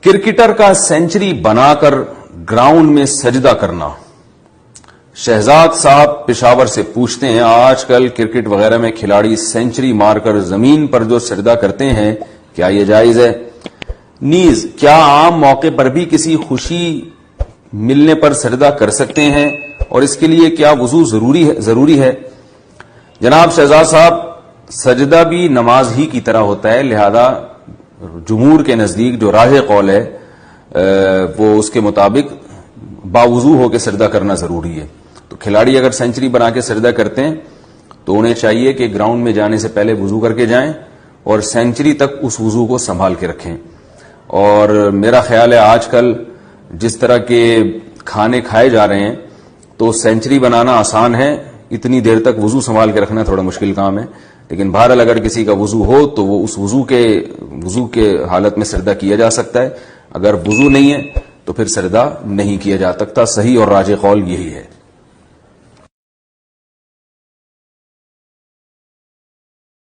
Cricketer کا century بنا کر گراؤنڈ میں سجدہ کرنا. شہزاد صاحب پشاور سے پوچھتے ہیں آج کل کرکٹ وغیرہ میں کھلاڑی سینچری مار کر زمین پر جو سجدہ کرتے ہیں کیا یہ جائز ہے؟ نیز کیا عام موقع پر بھی کسی خوشی ملنے پر سجدہ کر سکتے ہیں اور اس کے لیے کیا وضو ضروری ہے؟ جناب شہزاد صاحب، سجدہ بھی نماز ہی کی طرح ہوتا ہے، لہذا جمہور کے نزدیک جو راجح قول ہے وہ اس کے مطابق باوضو ہو کے سجدہ کرنا ضروری ہے. تو کھلاڑی اگر سینچری بنا کے سجدہ کرتے ہیں تو انہیں چاہیے کہ گراؤنڈ میں جانے سے پہلے وضو کر کے جائیں اور سینچری تک اس وضو کو سنبھال کے رکھیں. اور میرا خیال ہے آج کل جس طرح کے کھانے کھائے جا رہے ہیں تو سینچری بنانا آسان ہے، اتنی دیر تک وضو سنبھال کے رکھنا تھوڑا مشکل کام ہے. لیکن بہرحال اگر کسی کا وضو ہو تو وہ اس وضو کے حالت میں سجدہ کیا جا سکتا ہے. اگر وضو نہیں ہے تو پھر سجدہ نہیں کیا جا سکتا. صحیح اور راجح قول یہی ہے.